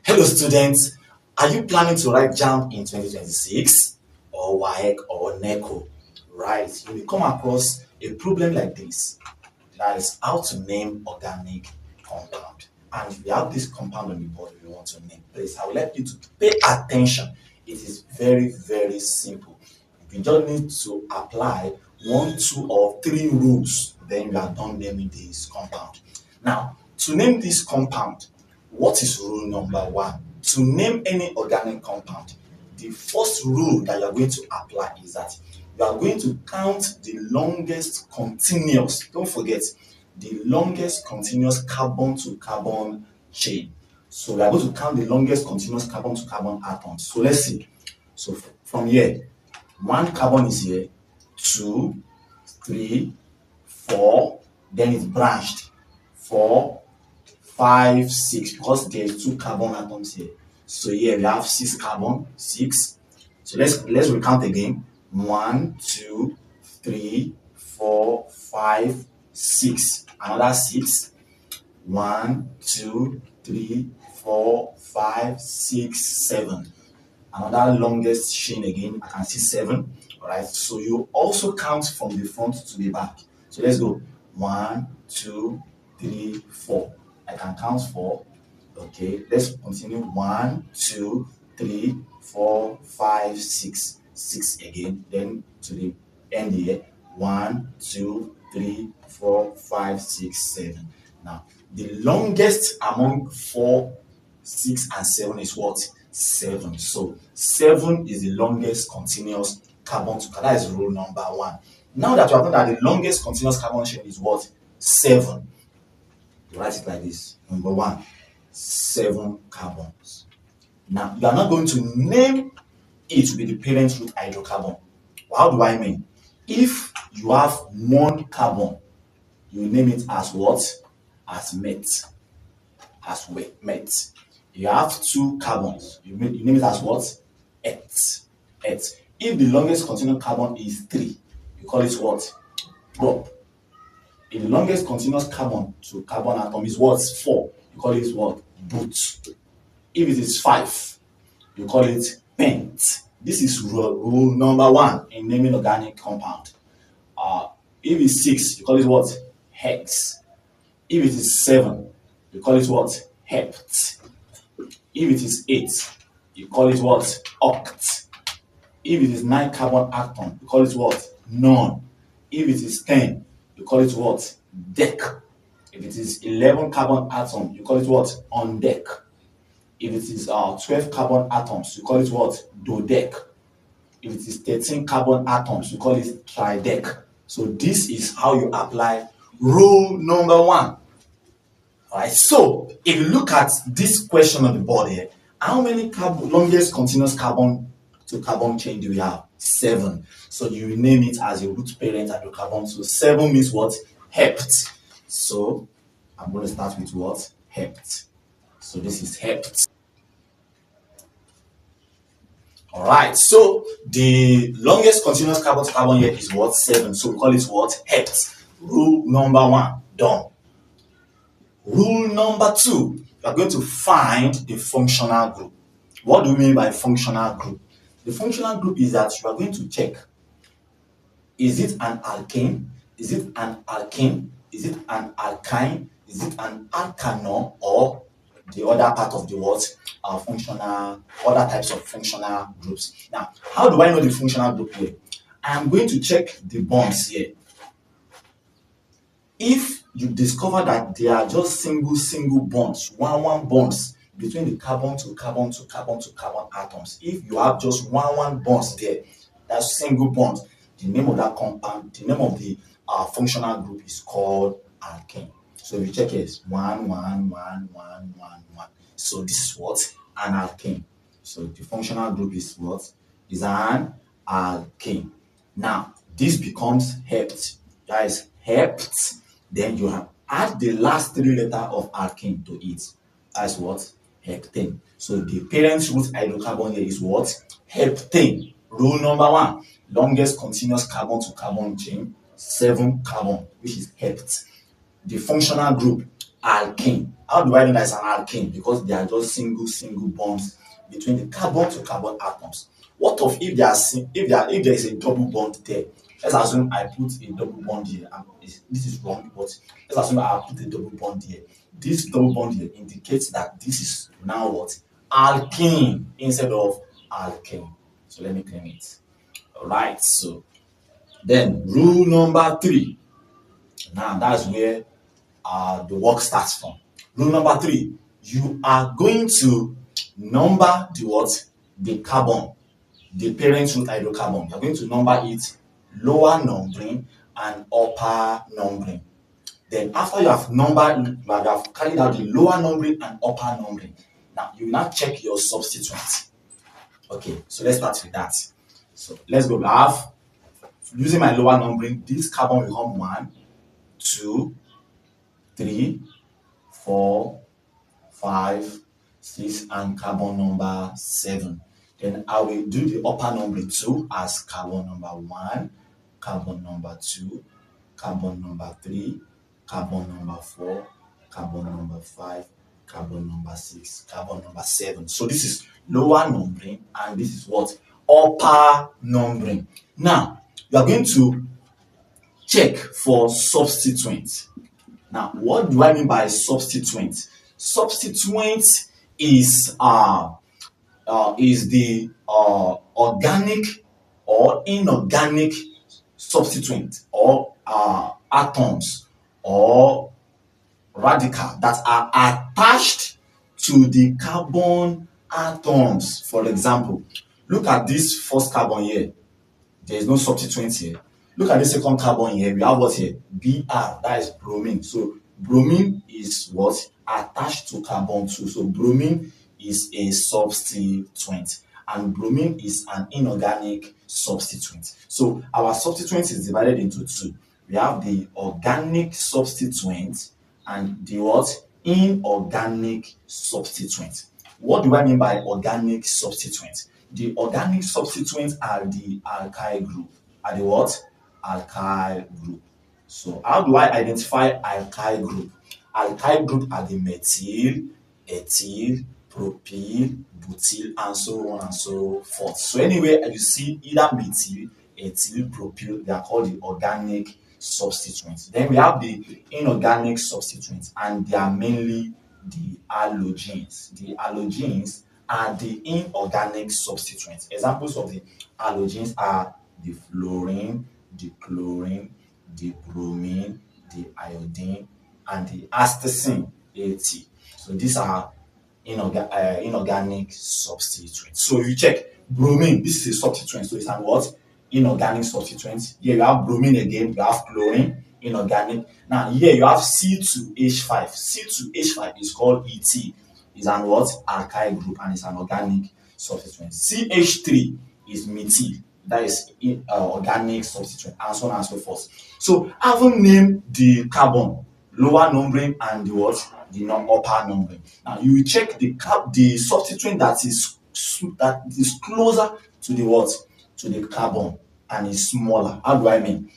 Hello, students. Are you planning to write JAMB in 2026 or WAEC or NECO? Right, you will come across a problem like this. That is how to name organic compound. And we have this compound on the board we want to name. Please, I would like you to pay attention. It is very, very simple. You just need to apply one, two, or three rules. Then you are done naming this compound. Now, to name this compound, what is rule number one? To name any organic compound, the first rule that you are going to apply is that you are going to count the longest continuous, don't forget, the longest continuous carbon to carbon chain. So we are going to count the longest continuous carbon to carbon atoms. So let's see. So from here, one carbon is here, 2, 3, 4, then it's branched, 4, 5, 6, because there's 2 carbon atoms here. So here we have 6 carbon, 6. So let's recount again. 1, 2, 3, 4, 5, 6. Another 6. 1, 2, 3, 4, 5, 6, 7. Another longest chain again. I can see 7. All right. So you also count from the front to the back. So let's go. 1, 2, 3, 4. I can count 4. Okay, let's continue. 1, 2, 3, 4, 5, 6. 6 again. Then to the end here. 1, 2, 3, 4, 5, 6, 7. Now, the longest among 4, 6, and 7 is what? 7. So 7 is the longest continuous carbon to carbon. That is rule number 1. Now that you have known that the longest continuous carbon chain is what? 7. You write it like this. Number 1, 7 carbons. Now, you are not going to name it with the parent root hydrocarbon. How do I mean? If you have 1 carbon, you name it as what? As met. As met. You have 2 carbons, you name it as what? Et. If the longest continuous carbon is 3, you call it what? Prop. If the longest continuous carbon to carbon atom is what? 4, you call it what? Boot. If it is 5, you call it pent. This is rule number 1 in naming organic compound. If it's 6, you call it what? Hex. If it is 7, you call it what? Hept. If it is 8, you call it what? Oct. If it is 9 carbon atom, you call it what? Non. If it is 10, you call it what? Deck. If it is 11 carbon atom, you call it what? On deck. If it is 12 carbon atoms, you call it what? Dodeck. If it is 13 carbon atoms, you call it trideck. So this is how you apply rule number 1. Alright, so if you look at this question on the board here, how many longest continuous carbon to carbon chain do we have? 7. So you rename it as a root parent hydrocarbon. So 7 means what? Hept. So I'm going to start with what? Hept. So this is hept. Alright, so the longest continuous carbon to carbon here is what? 7. So we call it what? Hept. Rule number 1, done. Rule number 2, you are going to find the functional group. What do we mean by functional group? The functional group is that you are going to check, is it an alkane? Is it an alkane? Is it an alkyne? Is it an alkanol? Or the other part of the word, functional, other types of functional groups. Now, how do I know the functional group here? I am going to check the bonds here. If you discover that they are just single bonds, one bonds between the carbon to carbon to carbon to carbon atoms. If you have just one bonds there, that's single bonds, the name of that compound, the name of the functional group is called alkane. So if you check it, 1, 1, 1, 1, 1, 1. So this is what? An alkane. So the functional group is what? Is an alkane. Now, this becomes hept. That is hept. Then you have add the last 3 letters of alkane to it. That's what? Heptane. So the parent root hydrocarbon here is what? Heptane. Rule number 1. Longest continuous carbon to carbon chain, 7 carbon, which is hept. The functional group alkane. How do I know that it's an alkane? Because they are just single bonds between the carbon to carbon atoms. What of if if there is a double bond there? Let's assume I put a double bond here. This is wrong, but let's assume I put a double bond here. This double bond here indicates that this is now what? Alkene instead of alkane. So let me claim it. All right. So then rule number 3. Now that's where the work starts from. Rule number 3, you are going to number the what? The carbon, the parent root hydrocarbon. You're going to number it lower numbering and upper numbering. Then after you have numbered, you have carried out the lower numbering and upper numbering. Now you will now check your substituent. Okay, so let's start with that. So let's go. I have, using my lower numbering, this carbon will become 1, 2, 3, 4, 5, 6, and carbon number 7. Then I will do the upper number 2 as carbon number 1, carbon number 2, carbon number 3, carbon number 4, carbon number 5, carbon number 6, carbon number 7. So this is lower numbering and this is what? Upper numbering. Now, you are going to check for substituent. Now, what do I mean by substituent? Substituent is the organic or inorganic substituent or atoms or radical that are attached to the carbon atoms. For example, look at this first carbon here. There is no substituent here. Look at the second carbon here. We have what here? Br, that is bromine. So bromine is what? Attached to carbon 2. So bromine is a substituent and bromine is an inorganic substituent. So our substituent is divided into 2. We have the organic substituent and the what? Inorganic substituent. What do I mean by organic substituent? The organic substituents are the alkyl group. Are the what? Alkyl group. So how do I identify alkyl group? Alkyl group are the methyl, ethyl, propyl, butyl, and so on and so forth. So anyway, you see either methyl, ethyl, propyl, they are called the organic substituents. Then we have the inorganic substituents, and they are mainly the halogens. The halogens are the inorganic substituents. Examples of the halogens are the fluorine, the chlorine, the bromine, the iodine, and the astatine, At. So these are inorganic substituents. So if you check bromine, this is a substituent. So it's an what? Inorganic substituent. Here you have bromine again, you have chlorine, inorganic. Now here you have C2H5. C2H5 is called ET. Is an what? Alkyl group and it's an organic substituent. CH3 is methyl. That is organic substituent, and so on and so forth. So having named the carbon, lower numbering and the what? The upper numbering. Now you will check the substituent that is closer to the what? To the carbon and is smaller. How do I mean?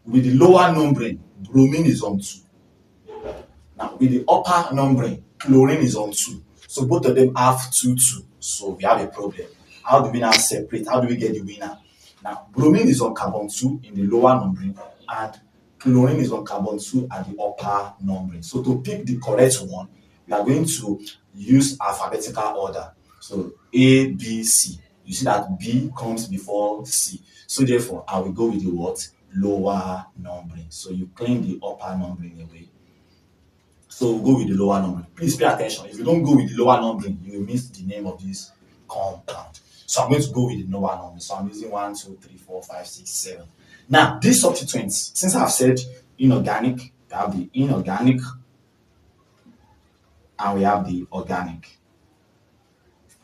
With the lower numbering, bromine is on 2. Now with the upper numbering, chlorine is on 2. So both of them have 2, 2. So we have a problem. How do we now separate? How do we get the winner? Now bromine is on carbon 2 in the lower numbering and chlorine is on carbon 2 at the upper numbering. So to pick the correct one, we are going to use alphabetical order. So A, B, C. You see that B comes before C. So therefore, I will go with the what? Lower numbering. So you claim the upper numbering away. So we'll go with the lower numbering. Please pay attention. If you don't go with the lower numbering, you will miss the name of this compound. So I'm going to go with the lower numbering. So I'm using 1, 2, 3, 4, 5, 6, 7. Now, these substituents, since I've said inorganic, we have the inorganic and we have the organic.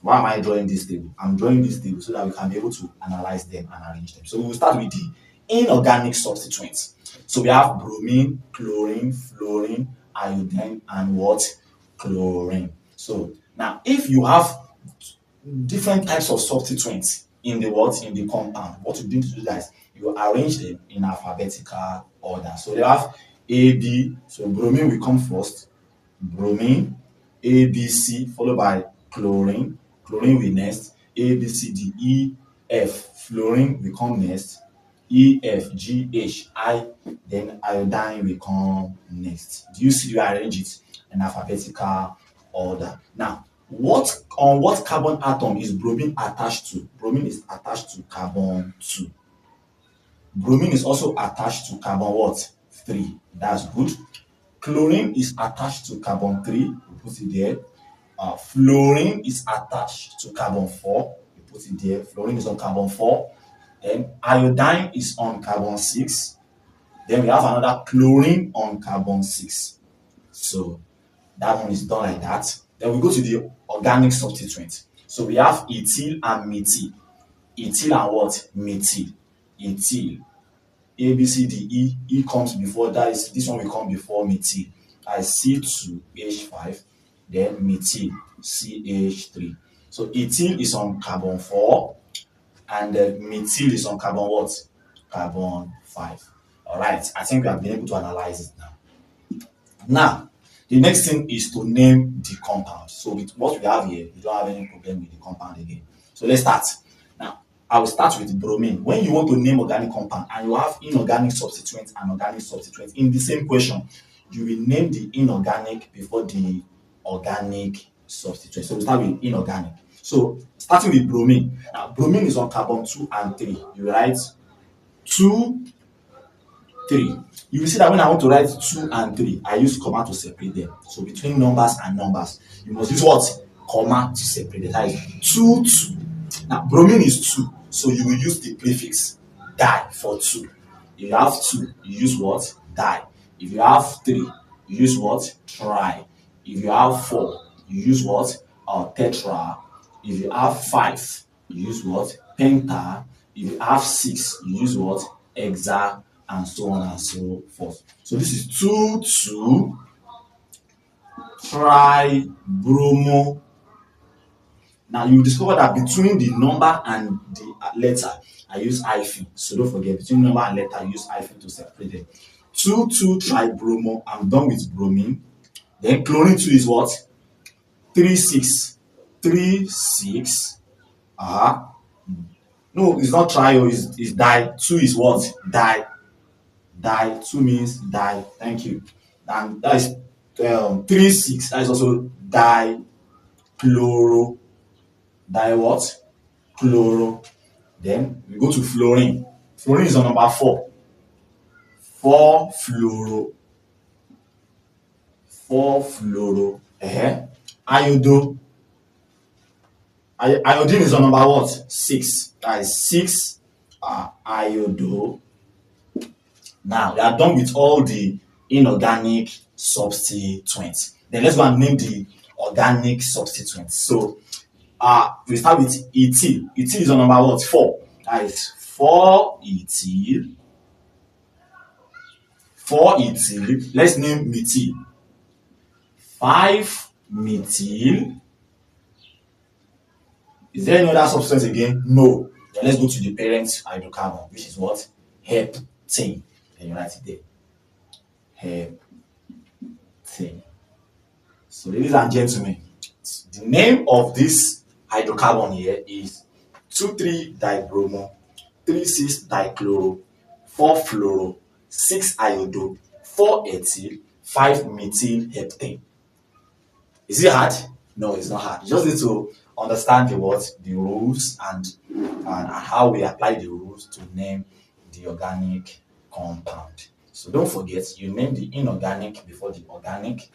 Why am I drawing this table? I'm drawing this table so that we can be able to analyze them and arrange them. So we will start with the inorganic substituents. So we have bromine, chlorine, fluorine, iodine, and what? Chlorine. So now if you have different types of substituents in the what? In the compound, what you need to do is you arrange them in alphabetical order. So they have AB. So bromine will come first. Bromine, ABC, followed by chlorine. Chlorine will next. A, B, C, D, E, F. Fluorine will come next. E, F, G, H, I. Then iodine will come next. Do you see? You arrange it in alphabetical order. Now, what carbon atom is bromine attached to? Bromine is attached to carbon 2. Bromine is also attached to carbon what? 3. That's good. Chlorine is attached to carbon 3. We put it there. Fluorine is attached to carbon 4. We put it there. Fluorine is on carbon 4. Then iodine is on carbon 6. Then we have another chlorine on carbon 6. So that one is done like that. Then we go to the organic substituent. So we have ethyl and methyl. Ethyl and what? Methyl. Ethyl. A, B, C, D, E. E comes before that. Is this one will come before methyl. I C2H5. Then methyl CH3. So ethyl is on carbon 4 and methyl is on carbon what? Carbon 5. All right, I think we have been able to analyze it now. Now, the next thing is to name the compound. So with what we have here, we don't have any problem with the compound again. So let's start. Now, I will start with bromine. When you want to name organic compound and you have inorganic substituents and organic substituents in the same question, you will name the inorganic before the organic substituent. So we start with inorganic. So starting with bromine. Now, bromine is on carbon 2 and 3. You write 2, 3. You will see that when I want to write 2 and 3, I use comma to separate them. So between numbers and numbers, you must use what? Comma to separate them. That is 2, 2. Now, bromine is 2. So you will use the prefix di for 2. If you have 2, you use what? Di. If you have 3, you use what? Tri. If you have 4, you use what? Tetra. If you have 5, you use what? Penta. If you have 6, you use what? Hexa, and so on and so forth. So this is 2, 2, tri, bromo. Now you discover that between the number and the letter, I use hyphen. So don't forget, between number and letter, I use hyphen to separate them. 2, 2, tri, bromo. I'm done with bromine. Then chlorine 2 is what? 3, 6. 3, 6. No, it's not trio, it's di. 2 is what? Di. Di. 2 means di. Thank you. And that is 3, 6. That is also di. Chloro. Di what? Chloro. Then we go to fluorine. Fluorine is on number 4. 4 fluoro. 4 fluoro. Iodo. Iodine is on number what? 6. That is 6 iodo. Now we are done with all the inorganic substituents. Then let's go and name the organic substituents. So we start with ethyl. Ethyl is on number what? 4. That is 4 ethyl. 4 ethyl. Let's name methyl. 5 methyl. Is there any other substance again? No. Then let's go to the parent hydrocarbon, which is what? Heptane. Then you write it there. Heptane. So, ladies and gentlemen, the name of this hydrocarbon here is 2,3-dibromo, 3,6-dichloro, 4-fluoro, 6-iodo, 4-ethyl, 5-methyl-heptane. Is it hard? No, it's not hard. You just need to understand the rules and how we apply the rules to name the organic compound. So don't forget, you name the inorganic before the organic,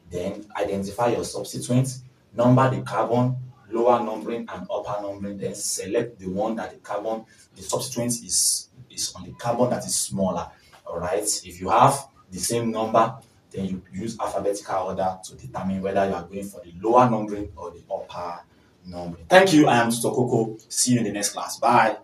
then identify your substituents, number the carbon, lower numbering and upper numbering, then select the one that the substituent is on the carbon that is smaller. All right. If you have the same number, then you use alphabetical order to determine whether you are going for the lower numbering or the upper numbering. Thank you. I am Mr. Coco. See you in the next class. Bye.